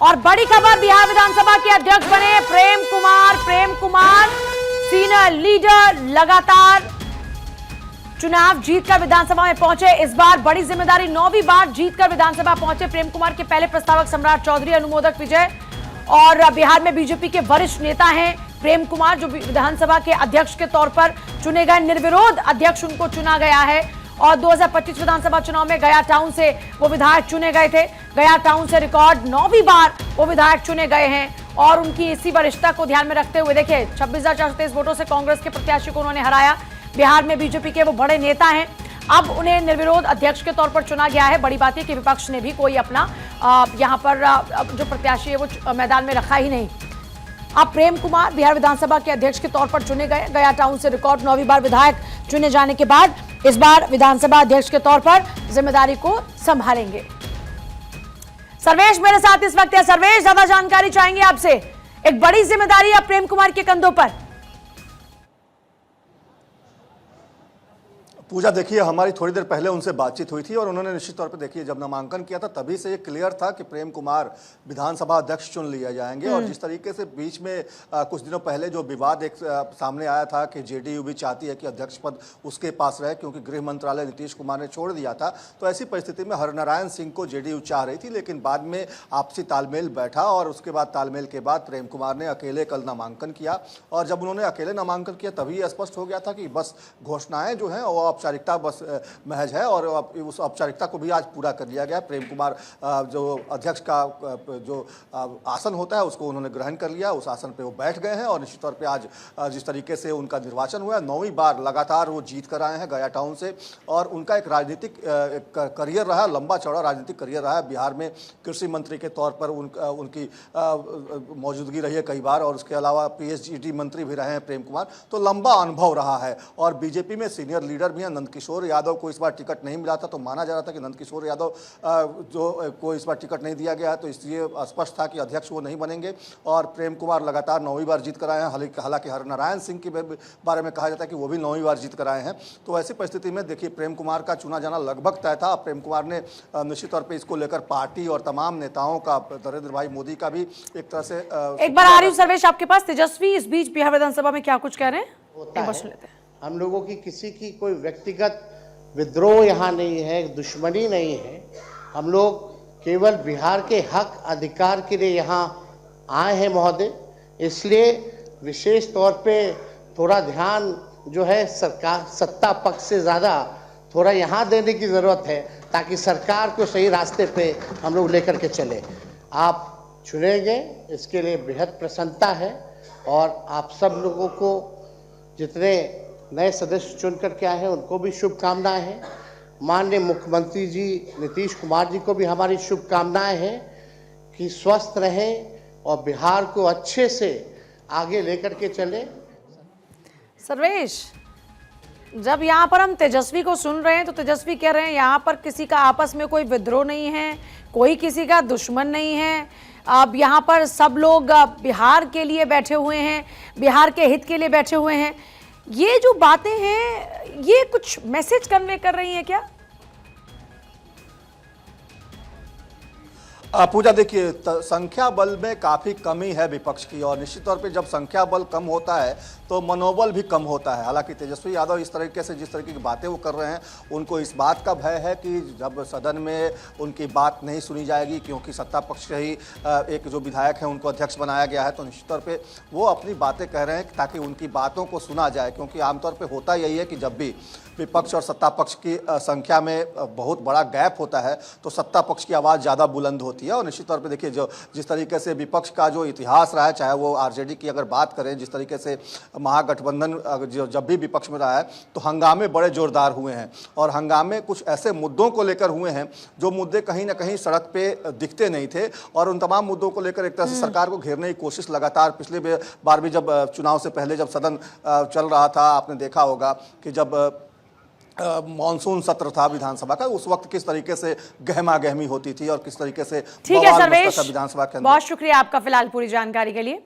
और बड़ी खबर, बिहार विधानसभा के अध्यक्ष बने प्रेम कुमार सीनियर लीडर, लगातार चुनाव जीतकर विधानसभा में पहुंचे। इस बार बड़ी जिम्मेदारी, 9वीं बार जीतकर विधानसभा पहुंचे प्रेम कुमार के पहले प्रस्तावक सम्राट चौधरी अनुमोदक विजय। और बिहार में बीजेपी के वरिष्ठ नेता हैं प्रेम कुमार, जो विधानसभा के अध्यक्ष के तौर पर चुने गए, निर्विरोध अध्यक्ष उनको चुना गया है। और 2025 विधानसभा चुनाव में गया टाउन से वो विधायक चुने गए थे। गया टाउन से रिकॉर्ड 9वीं बार वो विधायक चुने गए हैं। और उनकी इसी वरिष्ठता को ध्यान में रखते हुए देखिए 26,423 वोटों से कांग्रेस के प्रत्याशी को उन्होंने हराया। बिहार में बीजेपी के वो बड़े नेता हैं, अब उन्हें निर्विरोध अध्यक्ष के तौर पर चुना गया है। बड़ी बात है कि विपक्ष ने भी कोई अपना यहां पर जो प्रत्याशी है वो मैदान में रखा ही नहीं। अब प्रेम कुमार बिहार विधानसभा के अध्यक्ष के तौर पर चुने गए। गया टाउन से रिकॉर्ड 9वीं बार विधायक चुने जाने के बाद इस बार विधानसभा अध्यक्ष के तौर पर जिम्मेदारी को संभालेंगे। सर्वेश मेरे साथ इस वक्त है। सर्वेश, ज्यादा जानकारी चाहेंगे आपसे। एक बड़ी जिम्मेदारी अब प्रेम कुमार के कंधों पर। पूजा, देखिए हमारी थोड़ी देर पहले उनसे बातचीत हुई थी और उन्होंने निश्चित तौर पे देखिए जब नामांकन किया था तभी से ये क्लियर था कि प्रेम कुमार विधानसभा अध्यक्ष चुन लिया जाएंगे। और जिस तरीके से बीच में कुछ दिनों पहले जो विवाद एक सामने आया था कि जेडीयू भी चाहती है कि अध्यक्ष पद उसके पास रहे क्योंकि गृह मंत्रालय नीतीश कुमार ने छोड़ दिया था, तो ऐसी परिस्थिति में हरनारायण सिंह को जेडीयू चाह रही थी, लेकिन बाद में आपसी तालमेल बैठा और उसके बाद तालमेल के बाद प्रेम कुमार ने अकेले कल नामांकन किया। और जब उन्होंने अकेले नामांकन किया तभी यह स्पष्ट हो गया था कि बस घोषणाएं जो हैं वो औपचारिकता बस महज है और उस औपचारिकता को भी आज पूरा कर लिया गया। प्रेम कुमार जो अध्यक्ष का जो आसन होता है उसको उन्होंने ग्रहण कर लिया, उस आसन पे वो बैठ गए हैं। और निश्चित तौर पे आज जिस तरीके से उनका निर्वाचन हुआ है, 9वीं बार लगातार वो जीत कर आए हैं गया टाउन से। और उनका एक राजनीतिक करियर रहा, लंबा चौड़ा राजनीतिक करियर रहा है। बिहार में कृषि मंत्री के तौर पर उनकी मौजूदगी रही है कई बार, और उसके अलावा पीएचईडी मंत्री भी रहे हैं प्रेम कुमार, तो लंबा अनुभव रहा है। और बीजेपी में सीनियर लीडर भी हैं। नंदकिशोर यादव को इस बार टिकट नहीं मिला था तो माना जा रहा था कि नंदकिशोर यादव जो को इस बार टिकट नहीं दिया गया है, तो इसलिए स्पष्ट था कि अध्यक्ष वो नहीं बनेंगे। और प्रेम कुमार लगातार 9वीं बार जीत कर आए हैं। हालांकि हरनारायण सिंह के बारे में कहा जाता है कि वो भी 9वीं बार जीत कर आए हैं। तो ऐसी परिस्थिति में देखिए प्रेम कुमार का चुना जाना लगभग तय था। प्रेम कुमार ने निश्चित तौर पर इसको लेकर पार्टी और तमाम नेताओं का, नरेंद्र भाई मोदी का भी एक तरह से एक बार आ रही हूं सर्वेश आपके पास। तेजस्वी इस बीच बिहार विधानसभा में क्या कुछ कह रहे हैं? हम लोगों की किसी की कोई व्यक्तिगत विद्रोह यहाँ नहीं है, दुश्मनी नहीं है। हम लोग केवल बिहार के हक अधिकार के लिए यहाँ आए हैं महोदय। इसलिए विशेष तौर पे थोड़ा ध्यान जो है सरकार सत्ता पक्ष से ज़्यादा थोड़ा यहाँ देने की ज़रूरत है ताकि सरकार को सही रास्ते पे हम लोग लेकर के चले। आप चुने गए, इसके लिए बेहद प्रसन्नता है। और आप सब लोगों को, जितने नए सदस्य चुन करके आए हैं उनको भी शुभकामनाएं हैं। माननीय मुख्यमंत्री जी नीतीश कुमार जी को भी हमारी शुभकामनाएं हैं कि स्वस्थ रहें और बिहार को अच्छे से आगे लेकर के चले। सर्वेश, जब यहाँ पर हम तेजस्वी को सुन रहे हैं तो तेजस्वी कह रहे हैं यहाँ पर किसी का आपस में कोई विद्रोह नहीं है, कोई किसी का दुश्मन नहीं है। अब यहाँ पर सब लोग बिहार के लिए बैठे हुए हैं, बिहार के हित के लिए बैठे हुए हैं। ये जो बातें हैं ये कुछ मैसेज कन्वे कर रही हैं क्या? पूजा, देखिए संख्या बल में काफ़ी कमी है विपक्ष की, और निश्चित तौर पे जब संख्या बल कम होता है तो मनोबल भी कम होता है। हालांकि तेजस्वी यादव इस तरीके से जिस तरीके की बातें वो कर रहे हैं, उनको इस बात का भय है कि जब सदन में उनकी बात नहीं सुनी जाएगी, क्योंकि सत्ता पक्ष से ही एक जो विधायक हैं उनको अध्यक्ष बनाया गया है, तो निश्चित तौर पर वो अपनी बातें कह रहे हैं ताकि उनकी बातों को सुना जाए। क्योंकि आमतौर पर होता यही है कि जब भी विपक्ष और सत्ता पक्ष की संख्या में बहुत बड़ा गैप होता है तो सत्ता पक्ष की आवाज़ ज़्यादा बुलंद होती है। और निश्चित तौर पे देखिए जो जिस तरीके से विपक्ष का जो इतिहास रहा है, चाहे वो आरजेडी की अगर बात करें, जिस तरीके से महागठबंधन जब भी विपक्ष में रहा है तो हंगामे बड़े जोरदार हुए हैं। और हंगामे कुछ ऐसे मुद्दों को लेकर हुए हैं जो मुद्दे कहीं ना कहीं सड़क पे दिखते नहीं थे, और उन तमाम मुद्दों को लेकर एक तरह से सरकार को घेरने की कोशिश लगातार पिछले बार भी जब चुनाव से पहले जब सदन चल रहा था, आपने देखा होगा कि जब मॉनसून सत्र था विधानसभा का, उस वक्त किस तरीके से गहमा गहमी होती थी और किस तरीके से ठीक है सर्वेश, विधानसभा के अंदर। बहुत शुक्रिया आपका फिलहाल पूरी जानकारी के लिए।